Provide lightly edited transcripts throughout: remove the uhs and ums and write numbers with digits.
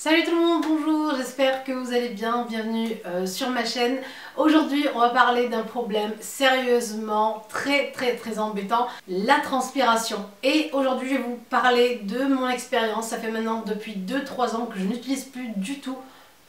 Salut tout le monde, bonjour, j'espère que vous allez bien, bienvenue sur ma chaîne. Aujourd'hui on va parler d'un problème sérieusement très embêtant, la transpiration. Et aujourd'hui je vais vous parler de mon expérience, ça fait maintenant depuis 2-3 ans que je n'utilise plus du tout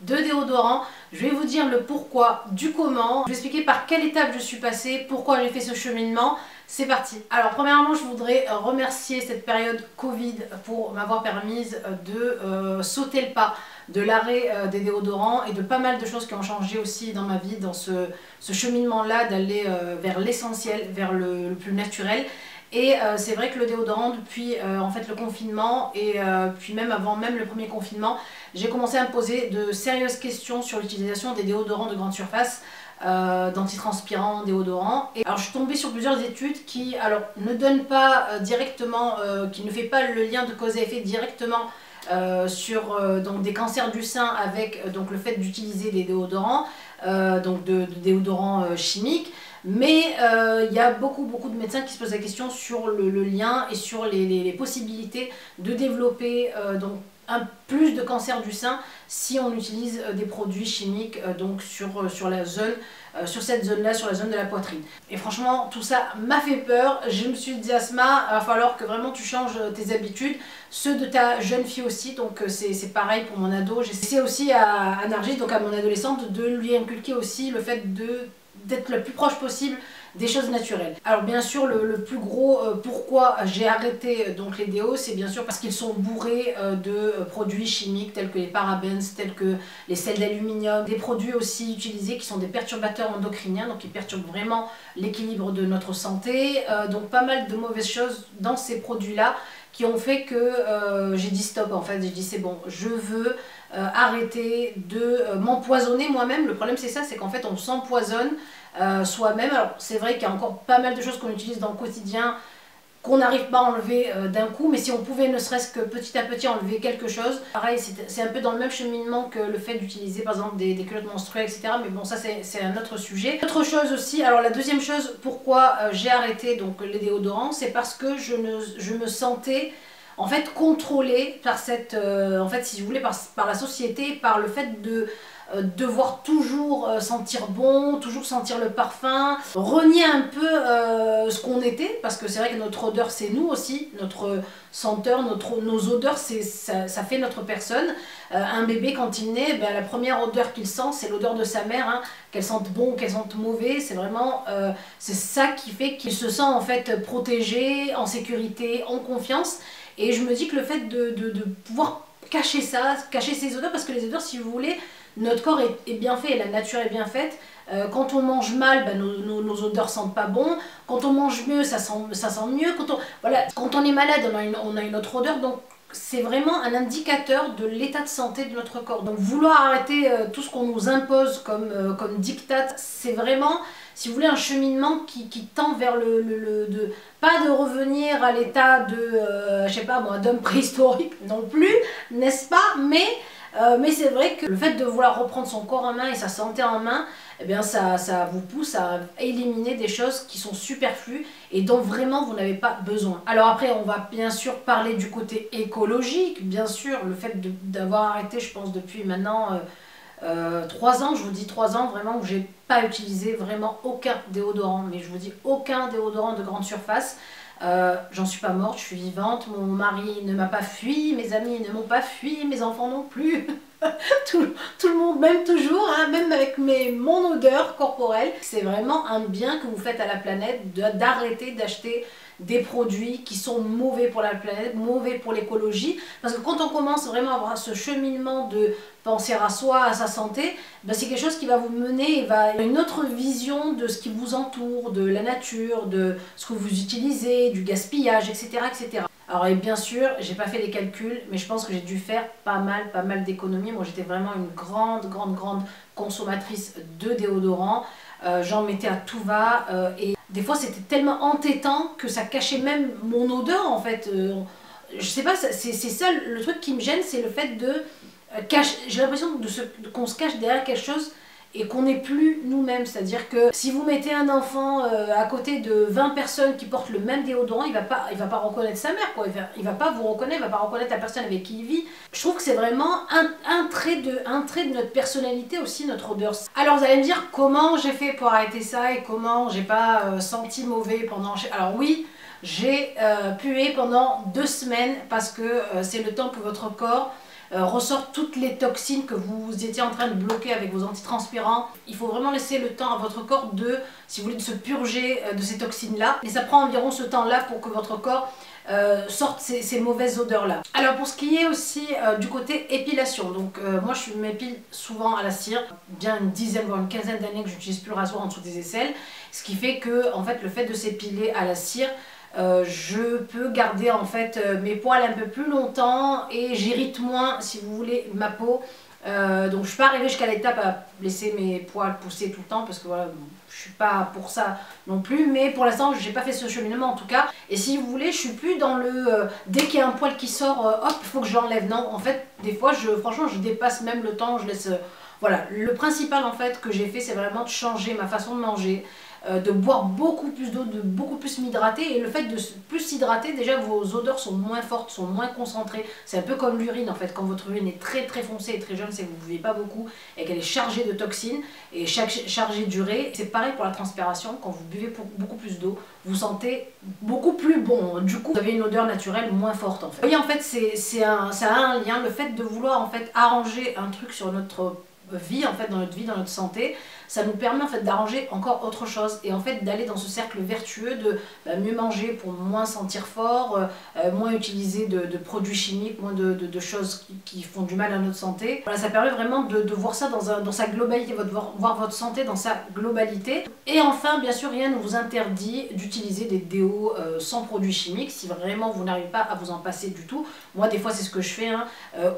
de déodorant. Je vais vous dire le pourquoi, du comment, je vais expliquer par quelle étape je suis passée, pourquoi j'ai fait ce cheminement. C'est parti. Alors premièrement je voudrais remercier cette période Covid pour m'avoir permise de sauter le pas de l'arrêt des déodorants et de pas mal de choses qui ont changé aussi dans ma vie, dans ce cheminement là d'aller vers l'essentiel, vers le plus naturel. Et c'est vrai que le déodorant depuis en fait le confinement et puis même avant même le premier confinement, j'ai commencé à me poser de sérieuses questions sur l'utilisation des déodorants de grande surface, d'antitranspirants, déodorants. Et alors je suis tombée sur plusieurs études qui alors ne donnent pas directement, qui ne fait pas le lien de cause à effet directement sur donc des cancers du sein avec donc le fait d'utiliser des déodorants, donc de déodorants chimiques. Mais il y a beaucoup de médecins qui se posent la question sur le lien et sur les possibilités de développer donc plus de cancer du sein si on utilise des produits chimiques donc sur la zone, sur cette zone là, sur la zone de la poitrine. Et franchement tout ça m'a fait peur. Je me suis dit Asma, il va falloir que vraiment tu changes tes habitudes, ceux de ta jeune fille aussi, donc c'est pareil pour mon ado. J'essaie aussi à Nargis, donc à mon adolescente, de lui inculquer aussi le fait d'être le plus proche possible des choses naturelles. Alors bien sûr le plus gros pourquoi j'ai arrêté donc les déos, c'est bien sûr parce qu'ils sont bourrés de produits chimiques tels que les parabens, tels que les sels d'aluminium, des produits aussi utilisés qui sont des perturbateurs endocriniens, donc qui perturbent vraiment l'équilibre de notre santé, donc pas mal de mauvaises choses dans ces produits là qui ont fait que j'ai dit stop en fait, j'ai dit c'est bon, je veux arrêter de m'empoisonner moi-même. Le problème c'est ça, c'est qu'en fait on s'empoisonne soi-même. Alors c'est vrai qu'il y a encore pas mal de choses qu'on utilise dans le quotidien qu'on n'arrive pas à enlever d'un coup, mais si on pouvait ne serait-ce que petit à petit enlever quelque chose, pareil c'est un peu dans le même cheminement que le fait d'utiliser par exemple des culottes menstruelles, etc. Mais bon ça c'est un autre sujet. Autre chose aussi, alors la deuxième chose pourquoi j'ai arrêté donc les déodorants, c'est parce que je me sentais en fait contrôlée par cette, en fait si vous voulez par la société, par le fait de devoir toujours sentir bon, toujours sentir le parfum, renier un peu ce qu'on était, parce que c'est vrai que notre odeur c'est nous aussi, notre senteur, nos odeurs ça fait notre personne. Un bébé quand il naît, ben, la première odeur qu'il sent c'est l'odeur de sa mère, hein, qu'elle sente bon, qu'elle sente mauvais, c'est vraiment c'est ça qui fait qu'il se sent en fait protégé, en sécurité, en confiance. Et je me dis que le fait de pouvoir cacher ça, cacher ses odeurs, parce que les odeurs si vous voulez, notre corps est bien fait et la nature est bien faite. Quand on mange mal, ben, nos odeurs sentent pas bon. Quand on mange mieux, ça sent mieux. Quand on est malade, on a une autre odeur. Donc c'est vraiment un indicateur de l'état de santé de notre corps. Donc vouloir arrêter tout ce qu'on nous impose comme diktat, c'est vraiment, si vous voulez, un cheminement qui tend vers pas de revenir à l'état de, je sais pas moi, d'homme préhistorique non plus, n'est-ce pas, mais c'est vrai que le fait de vouloir reprendre son corps en main et sa santé en main, eh bien ça vous pousse à éliminer des choses qui sont superflues et dont vraiment vous n'avez pas besoin. Alors après on va bien sûr parler du côté écologique, bien sûr, le fait d'avoir arrêté je pense depuis maintenant 3 ans, je vous dis 3 ans vraiment où j'ai pas utilisé vraiment aucun déodorant, mais je vous dis aucun déodorant de grande surface. J'en suis pas morte, je suis vivante, mon mari ne m'a pas fui, mes amis ne m'ont pas fui, mes enfants non plus, tout le monde m'aime toujours, hein, même avec mon odeur corporelle. C'est vraiment un bien que vous faites à la planète d'arrêter d'acheter des produits qui sont mauvais pour la planète, mauvais pour l'écologie, parce que quand on commence vraiment à avoir ce cheminement de penser à soi, à sa santé, ben c'est quelque chose qui va vous mener à une autre vision de ce qui vous entoure, de la nature, de ce que vous utilisez, du gaspillage, etc. etc. Alors et bien sûr, j'ai pas fait les calculs, mais je pense que j'ai dû faire pas mal d'économies. Moi j'étais vraiment une grande consommatrice de déodorants. J'en mettais à tout va et des fois c'était tellement entêtant que ça cachait même mon odeur en fait. Je sais pas, c'est ça le truc qui me gêne, c'est le fait de cacher. J'ai l'impression qu'on se cache derrière quelque chose et qu'on n'est plus nous-mêmes. C'est-à-dire que si vous mettez un enfant à côté de 20 personnes qui portent le même déodorant, il va pas reconnaître sa mère, quoi. Il va pas vous reconnaître, il va pas reconnaître la personne avec qui il vit. Je trouve que c'est vraiment un trait de notre personnalité aussi, notre odeur. Alors vous allez me dire comment j'ai fait pour arrêter ça et comment j'ai pas senti mauvais pendant... Alors oui, j'ai pué pendant 2 semaines parce que c'est le temps que votre corps ressort toutes les toxines que vous étiez en train de bloquer avec vos antitranspirants. Il faut vraiment laisser le temps à votre corps de, si vous voulez, de se purger de ces toxines-là. Et ça prend environ ce temps-là pour que votre corps sorte ces mauvaises odeurs-là. Alors pour ce qui est aussi du côté épilation, donc moi je m'épile souvent à la cire, bien une dizaine voire une quinzaine d'années que j'utilise plus le rasoir en dessous des aisselles, ce qui fait que en fait le fait de s'épiler à la cire, je peux garder en fait mes poils un peu plus longtemps et j'irrite moins, si vous voulez, ma peau. Donc je ne suis pas arrivée jusqu'à l'étape à laisser mes poils pousser tout le temps parce que voilà, je suis pas pour ça non plus, mais pour l'instant j'ai pas fait ce cheminement en tout cas. Et si vous voulez, je suis plus dans le dès qu'il y a un poil qui sort, hop, il faut que je l'enlève. Non, en fait, des fois, franchement, je dépasse même le temps, je laisse... voilà, le principal en fait que j'ai fait, c'est vraiment de changer ma façon de manger, de boire beaucoup plus d'eau, de beaucoup plus m'hydrater. Et le fait de plus s'hydrater, déjà vos odeurs sont moins fortes, sont moins concentrées. C'est un peu comme l'urine en fait. Quand votre urine est très très foncée et très jeune, c'est que vous ne buvez pas beaucoup et qu'elle est chargée de toxines et chargée d'urée. C'est pareil pour la transpiration. Quand vous buvez beaucoup plus d'eau, vous sentez beaucoup plus bon. Du coup, vous avez une odeur naturelle moins forte en fait. Vous voyez, en fait, ça a un lien. Le fait de vouloir en fait arranger un truc sur notre vie, en fait, dans notre santé, ça nous permet en fait d'arranger encore autre chose et en fait d'aller dans ce cercle vertueux de mieux manger pour moins sentir fort, moins utiliser de produits chimiques, moins de choses qui font du mal à notre santé. Voilà, ça permet vraiment de voir ça dans sa globalité, voir votre santé dans sa globalité. Et enfin, bien sûr, rien ne vous interdit d'utiliser des déos sans produits chimiques si vraiment vous n'arrivez pas à vous en passer du tout. Moi, des fois, c'est ce que je fais, hein.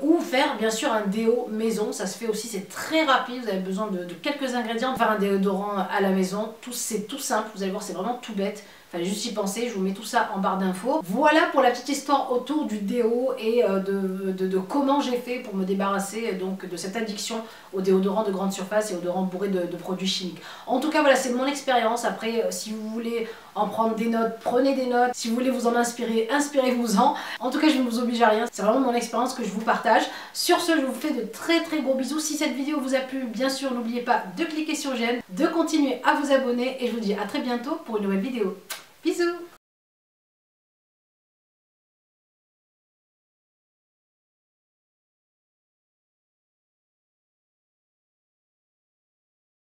Ou faire bien sûr un déo maison, ça se fait aussi, c'est très rapide, vous avez besoin de quelques ingrédients pour faire un déodorant à la maison. C'est tout simple, vous allez voir, c'est vraiment tout bête. Fallait juste y penser, je vous mets tout ça en barre d'infos. Voilà pour la petite histoire autour du déo et de comment j'ai fait pour me débarrasser donc de cette addiction aux déodorants de grande surface et aux déodorants bourrés de produits chimiques. En tout cas, voilà, c'est mon expérience. Après, si vous voulez en prendre des notes, prenez des notes. Si vous voulez vous en inspirer, inspirez-vous-en. En tout cas, je ne vous oblige à rien. C'est vraiment mon expérience que je vous partage. Sur ce, je vous fais de très très gros bisous. Si cette vidéo vous a plu, bien sûr, n'oubliez pas de cliquer sur j'aime, de continuer à vous abonner et je vous dis à très bientôt pour une nouvelle vidéo. Bisous!